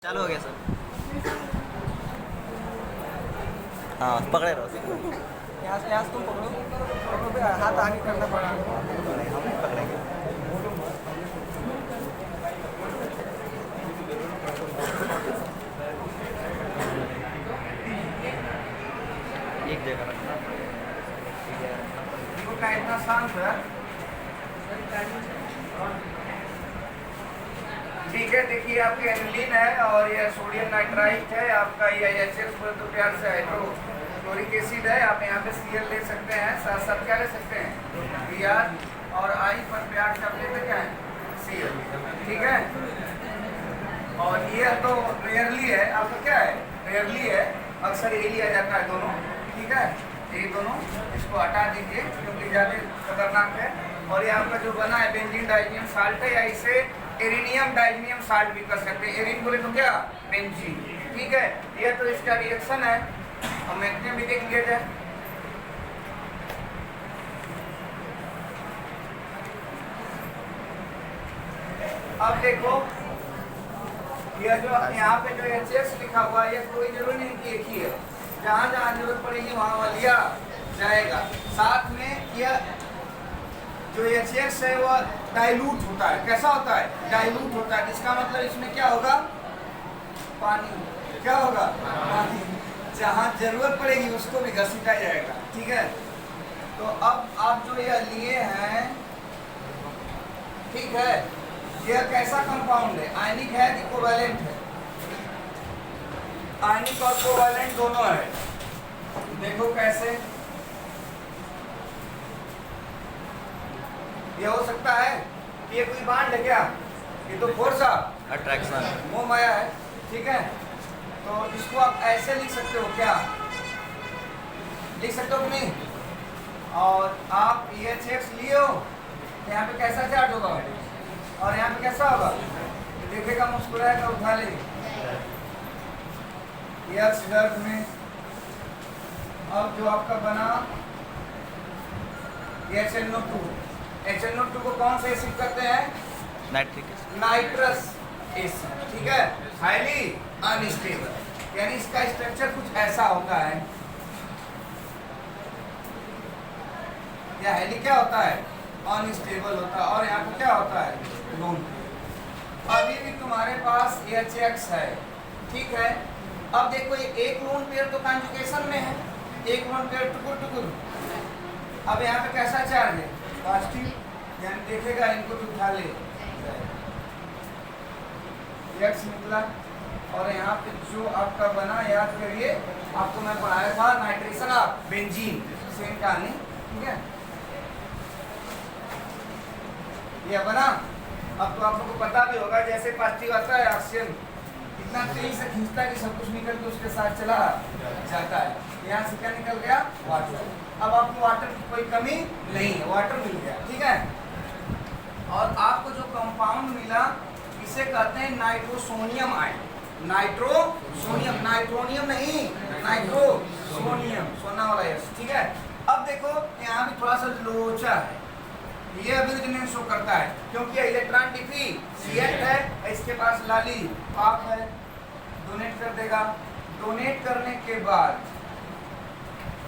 चालू हो गया सर। हाँ पकड़े रहो। यहाँ से तुम पकड़ो पे हाथ आगे करना पड़ा। हम पकड़ेंगे। एक जगह रखना। का इतना शांत है। ठीक है, देखिए आपकी एनिलीन है और ये सोडियम नाइट्राइट है, आपका ये HCl तो प्यार से हाइड्रोक्लोरिक एसिड है। आप यहाँ पे Cl ले सकते हैं, साथ साथ क्या ले सकते हैं Br, और I पर प्यार से आप लेते क्या है Cl। ठीक है, और ये तो रेयरली है, आपका क्या है रेयरली है, अक्सर ये लिया जाता है दोनों। ठीक है, ये दोनों इसको हटा दीजिए क्योंकि ज़्यादा खतरनाक है। और ये आपका जो बना है बेंजीन डाइजीनियम साल्ट है, या इसे एरिनियम डाइजीनियम साल्ट भी कर सकते हैं। एरिन बोले तो क्या बेंजीन। ठीक है, ये तो इसका रिएक्शन है, और मैग्नीशियम भी देख लिया जाए। अब देखो ये जो यहाँ पे जो HCl लिखा हुआ है, ये कोई जरूरी नहीं कि एक ही है, जहाँ जहाँ जरूरत पड़ेगी वहाँ लिया जाएगा। साथ में यह जो HCl है वो डाइल्यूट होता है। कैसा होता है? डाइल्यूट होता है, जिसका मतलब इसमें क्या होगा पानी। क्या होगा? पानी। जहाँ जरूरत पड़ेगी उसको भी घसीटा जाएगा। ठीक है, तो अब आप जो ये लिए हैं, ठीक है, यह कैसा कंपाउंड है? आयनिक है कि कोवैलेंट है? आयनिक और कोवैलेंट दोनों है। देखो कैसे ये हो सकता है कि ये कोई बांड है क्या? ये तो फोर्स ऑफ अट्रैक्शन मोह माया है। ठीक है, तो इसको आप ऐसे लिख सकते हो, क्या लिख सकते हो कि नहीं? और आप ये HCl लिए हो तो यहाँ पे कैसा चार्ज होगा और यहाँ पे कैसा होगा? देखेगा, मुस्कुराएगा, उठा ले यक्स गर्भ में। अब जो आपका बना ये HNO2 को कौन से एसिड करते हैं? Nitric acid. Nitrous acid. ठीक है, हाईली अनस्टेबल, यानी इसका स्ट्रक्चर कुछ ऐसा होता है। या हाईली क्या होता है? अनस्टेबल होता है। और यहाँ पे क्या होता है? लोन। अभी भी तुम्हारे पास HX है। ठीक है, अब देखो ये एक लोन पेयर तो कॉन्जुगेशन में है, एक लोन पेयर टुकुर। अब यहाँ पे कैसा चार्ज है? पॉजिटिव, यानी देखेगा इनको भी उठा ले, X निकला। और यहाँ पे जो आपका बना, याद करिए आपको मैं पढ़ाया था नाइट्रेशन ऑफ बेंजीन, सेम कहानी। ठीक है, ये बना। अब तो आप लोगों को पता भी होगा, जैसे पॉजिटिव आता है ऑक्सीजन इतना तेजी से खींचता है कि सब कुछ निकल के उसके साथ चला जाता है। यहाँ से क्या निकल गया? वाटर। अब आपको वाटर की कोई कमी नहीं है, वाटर मिल गया। ठीक है, और आपको जो कंपाउंड मिला इसे कहते हैं नाइट्रोसोनियम आयन। नाइट्रोसोनियम, नाइट्रोनियम नहीं, नाइट्रोसोनियम, सोना वाला यस। ठीक है, अब देखो यहाँ भी थोड़ा सा लोचा है, ये अभिवृद्धि शो करता है क्योंकि इलेक्ट्रॉन डिफिशिएंट है, इसके पास लाली पाप है, डोनेट कर देगा। डोनेट करने के बाद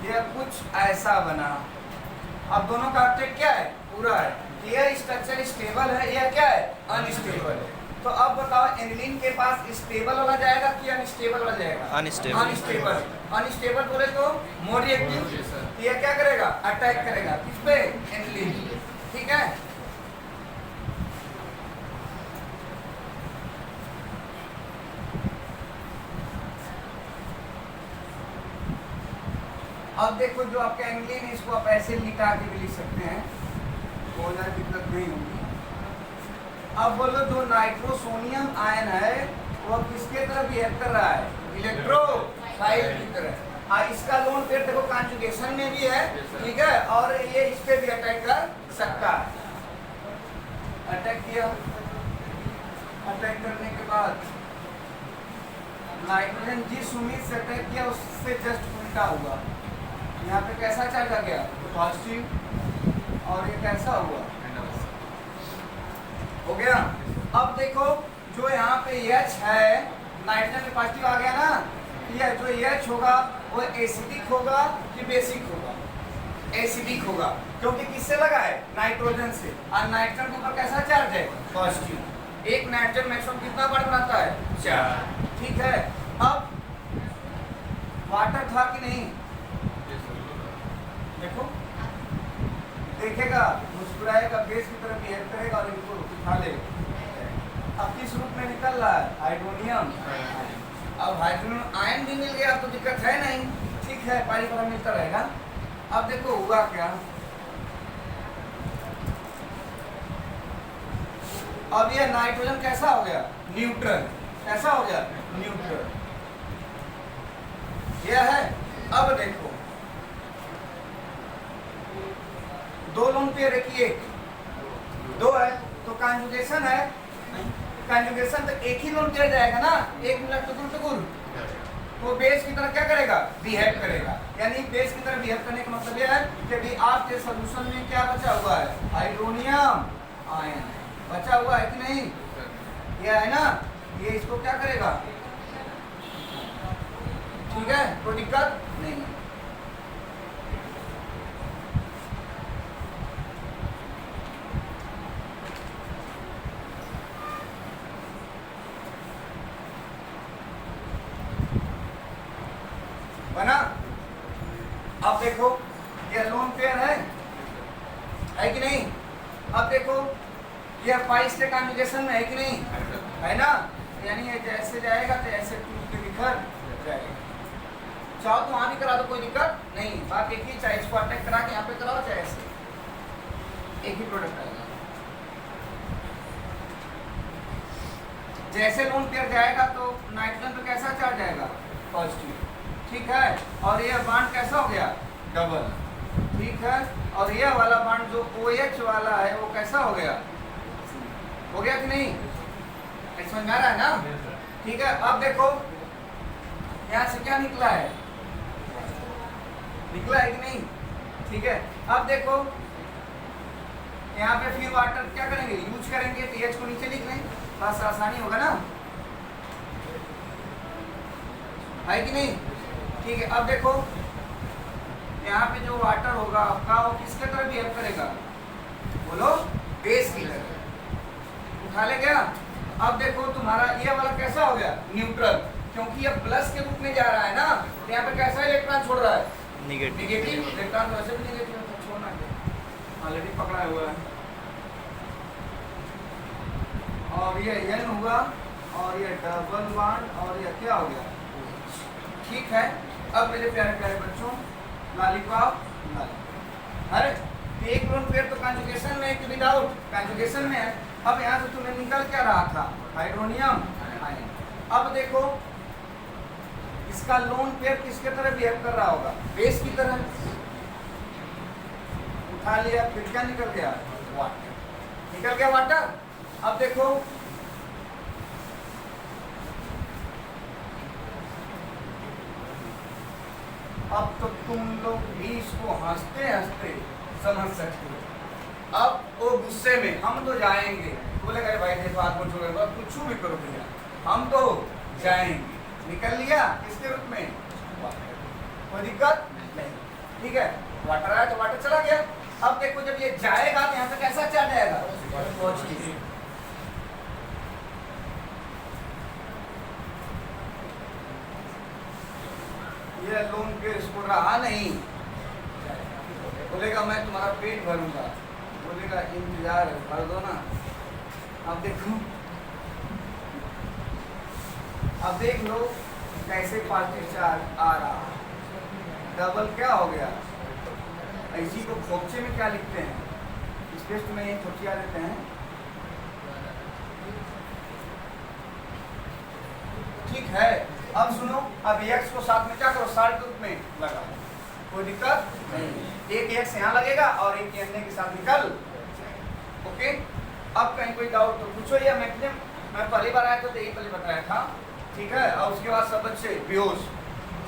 यह कुछ ऐसा बना। अब दोनों का ऑब्जेक्ट क्या है? पूरा है। यह स्ट्रक्चर स्टेबल है, यह क्या है? अनस्टेबल है। तो अब बताओ एनिलीन के पास स्टेबल वाला जाएगा कि अनस्टेबल वाला जाएगा? अनस्टेबल। अनस्टेबल बोले तो मोर रिएक्टिव, यह क्या करेगा? अटैक करेगा किस पे? एनिलीन। ठीक है, अब देखो जो आपका एनिलीन है, इसको आप ऐसे लिखा के भी लिख सकते हैं, बहुत ज़्यादा दिक्कत नहीं होगी। अब बोलो जो नाइट्रोसोनियम आयन है वो किसके तरफ बिहेव कर रहा है? इलेक्ट्रोफाइल की तरह। इसका लोन पेयर देखो कॉन्जुगेशन में भी है। ठीक है, और ये इस पे भी अटैक कर सकता है। अटैक किया, अटैक करने के बाद नाइट्रोजन जिस उम्मीद से अटैक किया उससे जस्ट उल्टा हुआ। यहाँ पे कैसा चार्ज आ गया? पॉजिटिव। और ये कैसा हुआ? हो गया। अब देखो जो यहाँ पे H है नाइट्रोजन में पॉजिटिव आ गया ना, ये जो एच होगा वो एसिडिक होगा कि बेसिक होगा? एसिडिक होगा, क्योंकि किससे लगा है? नाइट्रोजन से। और नाइट्रोजन के ऊपर कैसा चार्ज है? पॉजिटिव। एक नाइट्रोजन मैक्सिमम कितना बार बनाता है? 4। ठीक है, अब वाटर था कि नहीं? देखो, देखेगा, मुस्कुराएगा, बेस की तरफ बिहेव करेगा और इनको उठा लेगा। अब किस रूप में निकल रहा है? हाइड्रोनियम। अब हाइड्रोनियम आयन भी मिल गया तो दिक्कत है नहीं, ठीक है, पानी पर मिलता रहेगा। अब देखो हुआ क्या, अब ये नाइट्रोजन कैसा हो गया? न्यूट्रल। कैसा हो गया? न्यूट्रल। यह है। अब देखो, दो लोन पेयर एक ही, एक दो है तो कॉन्जुगेशन है। कॉन्जुगेशन तो एक ही लोन पेयर जाएगा ना, एक मिनट टुकुर तो बेस की तरह क्या करेगा? बिहेव करेगा। यानी बेस की तरह बिहेव करने का मतलब यह है कि भी आपके सॉल्यूशन में क्या बचा हुआ है? हाइड्रोनियम आयन बचा हुआ है कि नहीं? यह है ना, ये इसको क्या करेगा? ठीक है, कोई दिक्कत नहीं है। बना? अब देखो ये लोन पेयर है कि नहीं? अब देखो यह पाइस के कॉन्जुगेशन में है कि नहीं? है ना, यानी ये जैसे जाएगा तो ऐसे टूट के बिखर जाएगा। चाहो तो वहां भी करा दो, कोई दिक्कत नहीं, बात एक ही, चाहे इसको अटैक करा के यहाँ पे कराओ चाहे ऐसे, एक ही प्रोडक्ट आएगा। जैसे लोन पेयर जाएगा तो नाइट्रोजन पे कैसा चार्ज जाएगा? पॉजिटिव। ठीक है, और यह बॉन्ड कैसा हो गया? डबल। ठीक है, और यह वाला बॉन्ड जो OH वाला है वो कैसा हो गया? हो गया कि नहीं? समझ में आ रहा है ना? ठीक है, अब देखो यहाँ से क्या निकला है? निकला है कि नहीं? ठीक है, अब देखो यहाँ पे फिर वाटर क्या करेंगे? यूज करेंगे, पीएच को नीचे लिख लें, बस आसानी होगा ना, है कि नहीं? ठीक है, अब देखो यहाँ पे जो वाटर होगा आपका वो किसके तरह बिहेव करेगा? बोलो, बेस की तरह। उठा ले गया। अब देखो तुम्हारा ये वाला कैसा हो गया? न्यूट्रल, क्योंकि ये प्लस के रूप में जा रहा है ना, तो यहाँ पे कैसा इलेक्ट्रॉन छोड़ रहा है? Negative electron. तो वैसे भी निगेटिव है, तो छोड़ना है, ऑलरेडी पकड़ा हुआ है। और ये N हुआ और ये डबल बॉन्ड और ये क्या हो गया? ठीक है, अब मेरे प्यारे प्यारे बच्चों, लॉलीपॉप अरे एक लोन पेयर तो कॉन्जुगेशन में है कि विदाउट? कॉन्जुगेशन में है। अब यहाँ से तुम्हें निकल क्या रहा था? Hydronium ion. अब देखो इसका लोन पेयर किसके तरह बिहेव कर रहा होगा? बेस की तरह। उठा लिया, फिर क्या निकल गया? वाटर। निकल गया वाटर। अब देखो अब तो तुम लोग भी इसको हंसते हंसते समझ सकते हो। अब वो गुस्से में हम तो जाएंगे, बोलेगा अरे भाई देखो हाथ में छोड़ेगा, कुछ भी करो भैया, हम तो जाएंगे। निकल लिया किसके रूप में? कोई दिक्कत नहीं। ठीक है, वाटर आया तो वाटर चला गया। अब देखो जब ये जाएगा तो यहाँ पे कैसा चार्ज आएगा? पॉजिटिव। ये लोन पे इसको रहा नहीं, बोलेगा मैं तुम्हारा पेट भरूंगा, बोलेगा इंतजार भर दो ना। अब देखो, अब देख लो कैसे पॉजिटिव चार्ज आ रहा। डबल क्या हो गया? इसी को खोपचे में क्या लिखते हैं? इस टेस्ट में ये खोपचिया देते हैं। ठीक है, अब सुनो, अब x को साथ में क्या करो? साल्ट रूप में लगा, कोई दिक्कत नहीं। एक x यहाँ लगेगा और एक अन्य के साथ निकल। ओके, अब कहीं कोई डाउट तो पूछो। या मैं पहली बार आया तो यही पहले बताया था, ठीक है, और उसके बाद सब बच्चे बेहोश,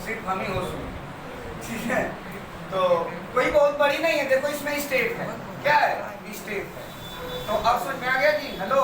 सिर्फ हम ही होश हुए। ठीक है, तो कोई बहुत बड़ी नहीं है। देखो इसमें स्टेप है, क्या है? स्टेप है। तो अब समझ में आ गया जी? हेलो।